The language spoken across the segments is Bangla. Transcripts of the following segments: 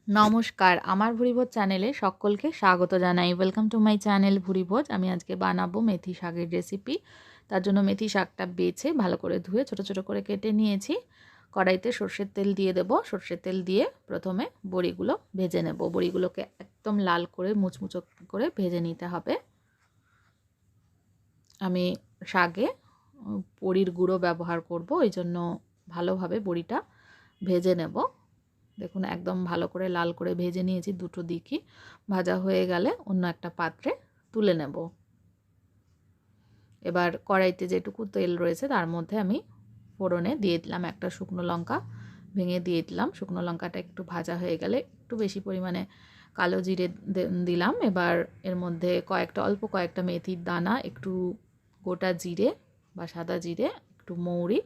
নমস্কার, আমার ভুরিভোজ চ্যানেলে সকলকে স্বাগত জানাই। Welcome to my channel Bhurivoj. আমি আজকে বানাবো মেথি শাকের রেসিপি। তার জন্য মেথি শাকটা বেছে ভালো করে ধুয়ে ছোট ছোট করে কেটে নিয়েছি। কড়াইতে সর্ষের তেল দিয়ে দেব। সর্ষের তেল দিয়ে প্রথমে বড়িগুলো ভেজে নেব। বড়িগুলোকে একদম লাল করে মুচমুচো করে ভেজে নিতে হবে। আমি শাকে বড়ির গুঁড়ো ব্যবহার করব, ওই জন্য ভালোভাবে বড়িটা ভেজে নেব। দেখুন একদম ভালো করে লাল করে ভেজে নিয়েছি। দুটো দিকই ভাজা হয়ে গেলে অন্য একটা পাত্রে তুলে নেব। এবার কড়াইতে যেটুকু তেল রয়েছে তার মধ্যে আমি ফোড়নে দিয়ে দিলাম একটা শুকনো লঙ্কা ভেঙে দিয়ে দিলাম। শুকনো লঙ্কাটা একটু ভাজা হয়ে গেলে একটু বেশি পরিমাণে কালো জিরে দিলাম। এবার এর মধ্যে অল্প কয়েকটা মেথির দানা, একটু গোটা জিরে বা সাদা জিরে, একটু মৌরি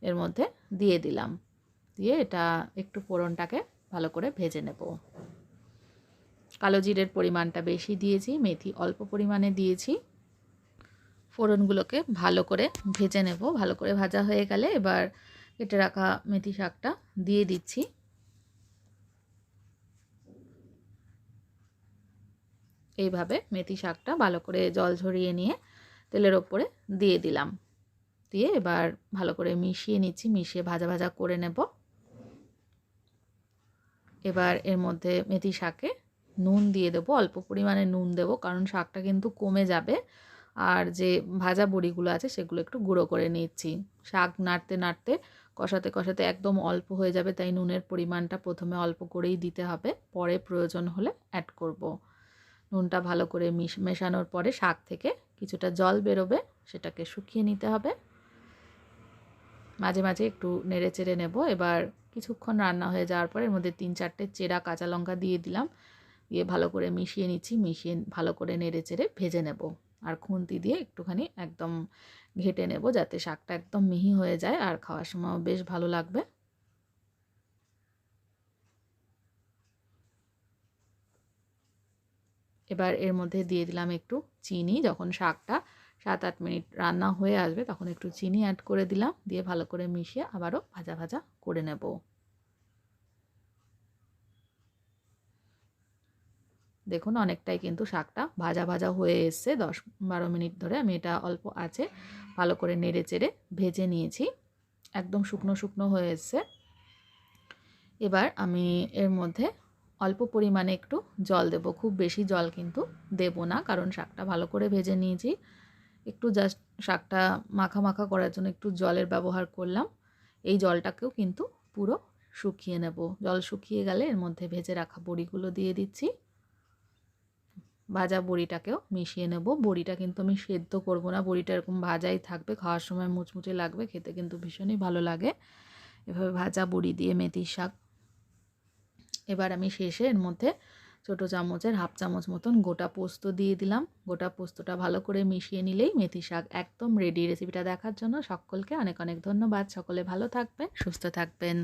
এর মধ্যে দিয়ে দিলাম। দিয়ে এটা একটু ফোড়নটাকে ভালো করে ভেজে নেব। কালো জিরের পরিমাণটা বেশি দিয়েছি, মেথি অল্প পরিমাণে দিয়েছি। ফোড়নগুলোকে ভালো করে ভেজে নেব। ভালো করে ভাজা হয়ে গেলে এবার কেটে রাখা মেথি শাকটা দিয়ে দিচ্ছি। এইভাবে মেথি শাকটা ভালো করে জল ঝরিয়ে নিয়ে তেলের ওপরে দিয়ে দিলাম। দিয়ে এবার ভালো করে মিশিয়ে নিচ্ছি, মিশিয়ে ভাজা ভাজা করে নেব। এবার এর মধ্যে মেথি শাকে নুন দিয়ে দেবো, অল্প পরিমাণে নুন দেবো, কারণ শাকটা কিন্তু কমে যাবে। আর যে ভাজা বড়িগুলো আছে সেগুলো একটু গুঁড়ো করে নিচ্ছি। শাক নাড়তে নাড়তে কষাতে কষাতে একদম অল্প হয়ে যাবে, তাই নুনের পরিমাণটা প্রথমে অল্প করেই দিতে হবে, পরে প্রয়োজন হলে অ্যাড করব। নুনটা ভালো করে মেশানোর পরে শাক থেকে কিছুটা জল বেরোবে, সেটাকে শুকিয়ে নিতে হবে। মাঝে মাঝে একটু নেড়ে চেড়ে নেব। এবার কিছুক্ষণ রান্না হয়ে যাওয়ার পর এর মধ্যে 3-4টে চেরা কাঁচা লঙ্কা দিয়ে দিলাম। দিয়ে ভালো করে মিশিয়ে নিচ্ছি, মিশিয়ে ভালো করে নেড়ে চেড়ে ভেজে নেব। আর খুন্তি দিয়ে একটুখানি একদম ঘেটে নেব, যাতে শাকটা একদম মিহি হয়ে যায় আর খাওয়ার সময় বেশ ভালো লাগবে। এবার এর মধ্যে দিয়ে দিলাম একটু চিনি। যখন শাকটা 7-8 মিনিট রান্না হয়ে আসবে তখন একটু চিনি অ্যাড করে দিলাম। দিয়ে ভালো করে মিশিয়ে আবারও ভাজা ভাজা করে নেব। দেখুন অনেকটাই কিন্তু শাকটা ভাজা ভাজা হয়ে এসছে। 10-12 মিনিট ধরে আমি এটা অল্প আঁচে ভালো করে নেড়ে চেড়ে ভেজে নিয়েছি। একদম শুকনো শুকনো হয়ে এসছে। এবার আমি এর মধ্যে অল্প পরিমাণে একটু জল দেব। খুব বেশি জল কিন্তু দেব না, কারণ শাকটা ভালো করে ভেজে নিয়েছি। একটু জাস্ট শাকটা মাখা মাখা করার জন্য একটু জলের ব্যবহার করলাম। এই জলটাকেও কিন্তু পুরো শুকিয়ে নেব। জল শুকিয়ে গেলে এর মধ্যে ভেজে রাখা বড়িগুলো দিয়ে দিচ্ছি। ভাজা বড়িটাকেও মিশিয়ে নেব। বড়িটা কিন্তু আমি সেদ্ধ করব না, বড়িটা এরকম ভাজাই থাকবে, খাওয়ার সময় মুচমুচে লাগবে, খেতে কিন্তু ভীষণই ভালো লাগে এভাবে ভাজা বড়ি দিয়ে মেথির শাক। এবার আমি শেষে এর মধ্যে ছোটো চামচের হাফ চামচ মতন গোটা পোস্ত দিয়ে দিলাম। গোটা পোস্তটা ভালো করে মিশিয়ে নিলেই মেথি শাক একদম রেডি। রেসিপিটা দেখার জন্য সকলকে অনেক অনেক ধন্যবাদ। সকলে ভালো থাকবেন, সুস্থ থাকবেন।